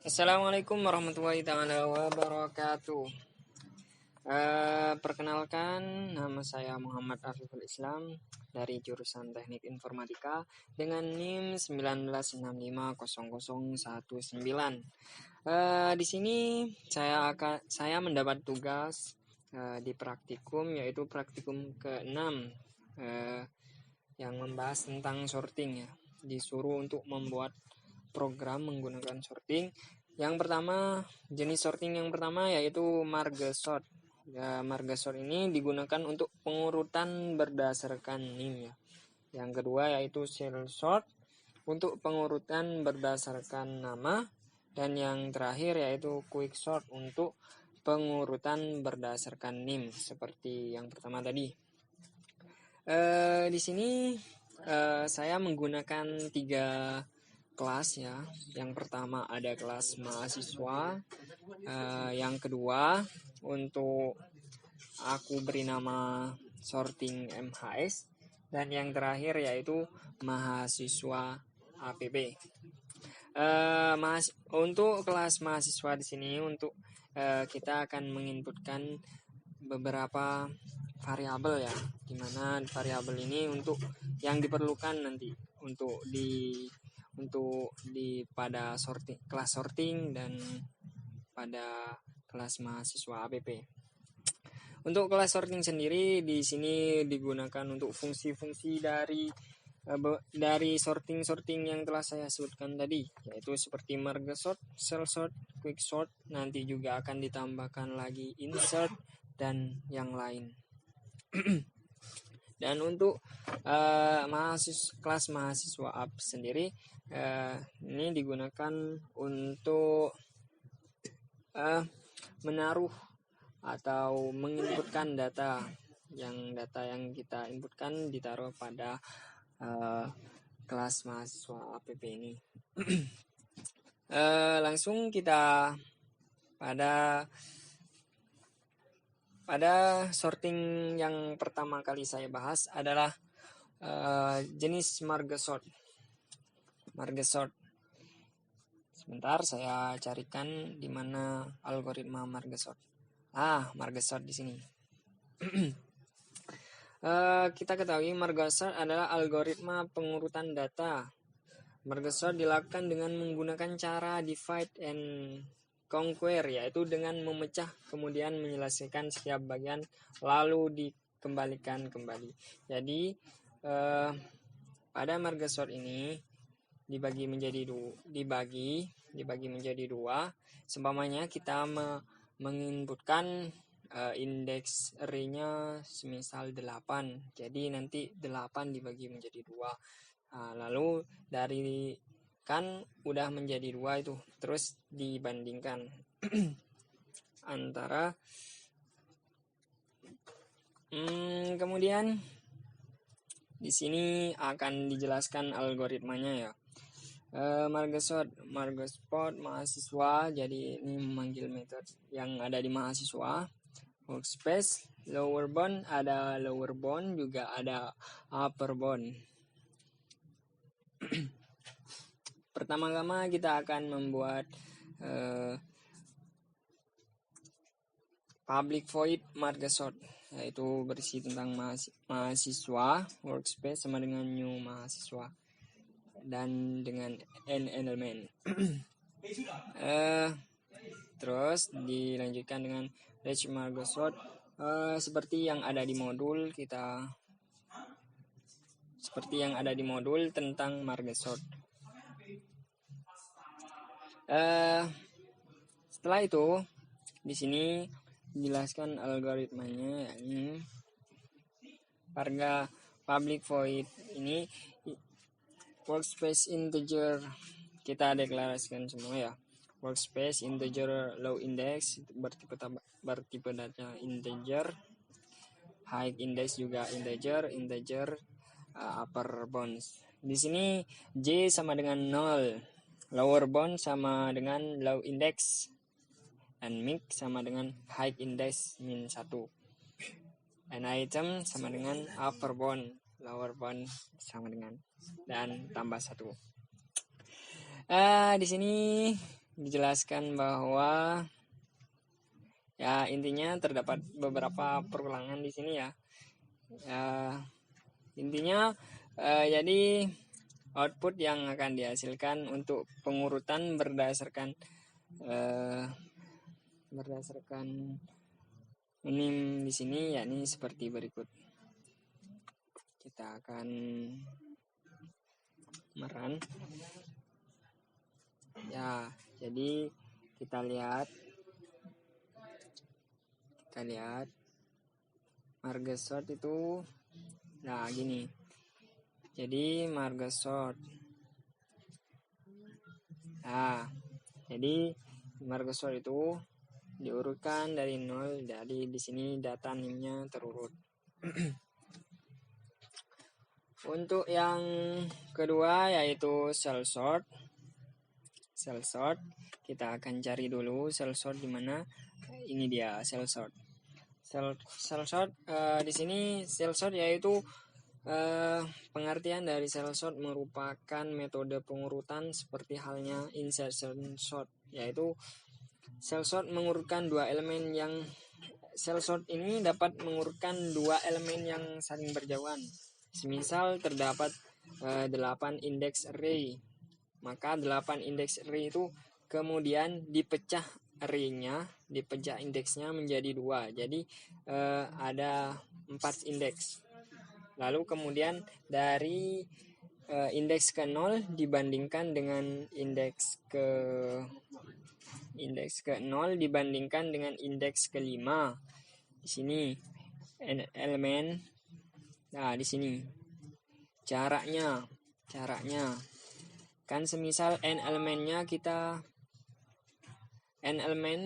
Assalamualaikum warahmatullahi taala wabarakatuh. Perkenalkan, nama saya Muhammad Afiful Islam dari jurusan Teknik Informatika dengan NIM 19650019. Di sini saya mendapat tugas di praktikum, yaitu praktikum ke-6 yang membahas tentang sorting ya. Disuruh untuk membuat program menggunakan sorting. Yang pertama, jenis sorting yang pertama yaitu marga sort. Ya, marga sort ini digunakan untuk pengurutan berdasarkan NIM ya. Yang kedua yaitu cell sort untuk pengurutan berdasarkan nama, dan yang terakhir yaitu quick sort untuk pengurutan berdasarkan NIM seperti yang pertama tadi. Di sini saya menggunakan 3 kelas ya. Yang pertama ada kelas mahasiswa, yang kedua untuk aku beri nama sorting MHS, dan yang terakhir yaitu mahasiswa APB. Untuk kelas mahasiswa di sini untuk kita akan menginputkan beberapa variabel ya, dimana variabel ini untuk yang diperlukan nanti untuk pada kelas sorting dan pada kelas mahasiswa APP. Untuk kelas sorting sendiri di sini digunakan untuk fungsi-fungsi dari sorting yang telah saya sebutkan tadi, yaitu seperti marga sort, cell sort, quick sort, nanti juga akan ditambahkan lagi insert dan yang lain. Dan untuk kelas mahasiswa up sendiri ini digunakan untuk menaruh atau menginputkan data yang kita inputkan ditaruh pada kelas mahasiswa APP ini. Langsung kita pada sorting yang pertama kali saya bahas adalah jenis marga sort. Marga sort. Sebentar saya carikan di mana algoritma marga sort. Marga sort di sini. Kita ketahui marga sort adalah algoritma pengurutan data. Marga sort dilakukan dengan menggunakan cara divide and conquer, yaitu dengan memecah kemudian menyelesaikan setiap bagian lalu dikembalikan kembali. Jadi pada marga sort ini dibagi menjadi dua. Seumpamanya kita menginputkan indeks array-nya semisal 8. Jadi nanti 8 dibagi menjadi 2. Lalu dari kan udah menjadi 2 itu, terus dibandingkan antara kemudian di sini akan dijelaskan algoritmanya ya. Marga sort mahasiswa, jadi ini memanggil metode yang ada di mahasiswa. Workspace, lower bound, ada lower bound, juga ada upper bound. Pertama-tama kita akan membuat public void marga sort, yaitu berisi tentang mahasiswa, workspace sama dengan new mahasiswa, dan dengan n element. Terus dilanjutkan dengan range marga sort seperti yang ada di modul tentang marga sort. Setelah itu di sini dijelaskan algoritmanya, yakni pada public void ini workspace integer kita deklarasikan semua ya. Workspace integer low index bertipe data integer, high index juga integer upper bounds. Di sini J sama dengan 0, lower bound sama dengan low index, dan mix sama dengan high index min 1. And item sama dengan upper bound, lower bound sama dengan dan tambah 1. Di sini dijelaskan bahwa ya intinya terdapat beberapa perulangan di sini ya. Intinya jadi output yang akan dihasilkan untuk pengurutan berdasarkan minim di sini yakni seperti berikut. Kita akan meran. Ya, jadi kita lihat marga sort itu nah gini. Jadi marga sort. Nah, jadi marga sort itu diurutkan dari 0. Jadi di sini data NIM-nya terurut. Untuk yang kedua yaitu cell sort. Cell sort kita akan cari dulu cell sort di mana. Ini dia cell sort. Cell sort di sini cell sort yaitu pengertian dari cell sort merupakan metode pengurutan seperti halnya insertion sort, yaitu cell sort mengurutkan dua elemen yang cell sort ini dapat mengurutkan dua elemen yang saling berjauhan. Semisal terdapat 8 indeks array, maka 8 indeks array itu kemudian dipecah array-nya, dipecah indeksnya menjadi 2. Jadi ada 4 indeks. Lalu kemudian dari indeks ke 0 dibandingkan dengan indeks ke 0 dibandingkan dengan indeks ke 5. Di sini elemen. Nah, di sini caranya kan semisal n elemen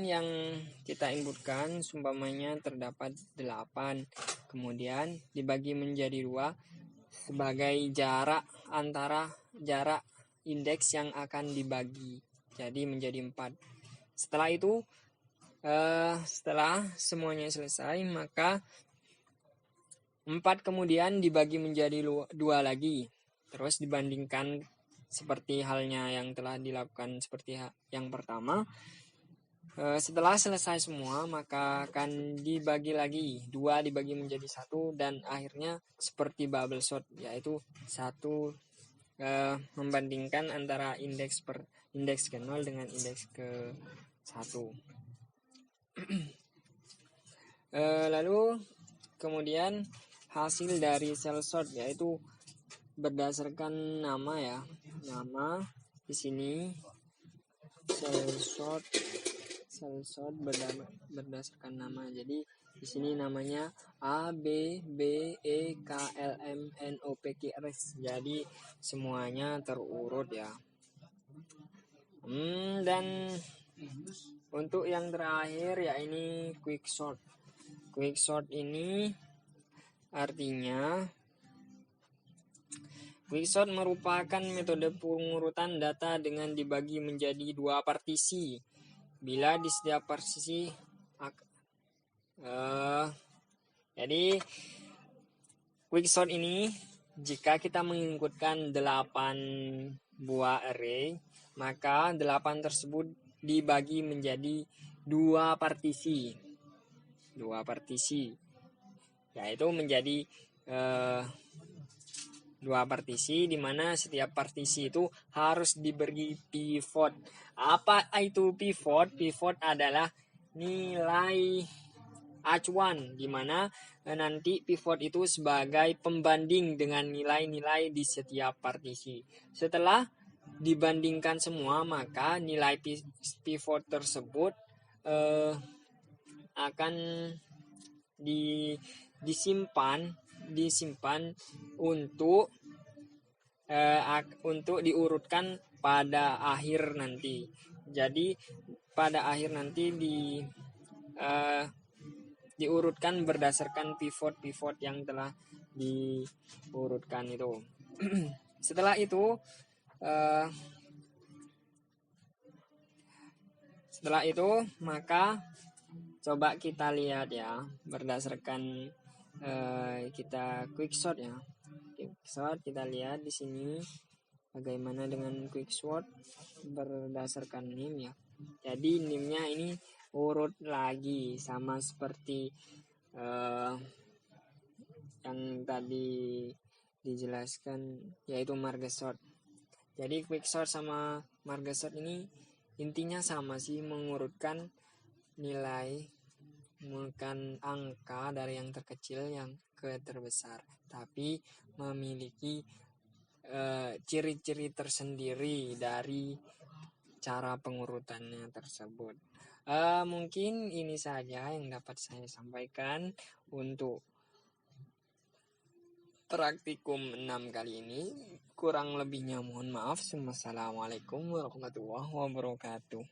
yang kita inputkan seumpamanya terdapat 8, kemudian dibagi menjadi 2 sebagai jarak antara jarak indeks yang akan dibagi, jadi menjadi 4. Setelah itu setelah semuanya selesai, maka 4 kemudian dibagi menjadi 2 lagi, terus dibandingkan seperti halnya yang telah dilakukan seperti yang pertama. Setelah selesai semua, maka akan dibagi lagi 2 dibagi menjadi 1, dan akhirnya seperti bubble sort, yaitu 1 membandingkan antara indeks ke 0 dengan indeks ke 1. Lalu kemudian hasil dari cell sort yaitu berdasarkan nama ya. Nama di sini cell sort berdasarkan nama. Jadi di sini namanya A, B, B, E, K, L, M, N, O, P, Q, R, S. Jadi semuanya terurut ya. Dan untuk yang terakhir ya ini quick sort. Quick sort ini artinya quick sort merupakan metode pengurutan data dengan dibagi menjadi 2 partisi. Bila di setiap partisi jadi quick sort ini jika kita menginputkan 8 buah array, maka 8 tersebut dibagi menjadi 2 partisi. 2 partisi. Yaitu menjadi 2 partisi di mana setiap partisi itu harus diberi pivot. Apa itu pivot? Pivot adalah nilai acuan di mana nanti pivot itu sebagai pembanding dengan nilai-nilai di setiap partisi. Setelah dibandingkan semua, maka nilai pivot tersebut akan disimpan untuk diurutkan pada akhir nanti. Jadi pada akhir nanti diurutkan berdasarkan pivot yang telah diurutkan itu. Setelah itu maka coba kita lihat ya berdasarkan kita quick sort ya. Quick sort kita lihat di sini Bagaimana dengan Quicksort berdasarkan NIM ya. Jadi NIM-nya ini urut lagi sama seperti yang tadi dijelaskan, yaitu Margesort. Jadi Quicksort sama Margesort ini intinya sama sih, mengurutkan nilai, mengurutkan angka dari yang terkecil yang ke terbesar, tapi memiliki ciri-ciri tersendiri dari cara pengurutannya tersebut. Mungkin ini saja yang dapat saya sampaikan untuk praktikum 6 kali ini. Kurang lebihnya mohon maaf. Wassalamualaikum warahmatullahi wabarakatuh.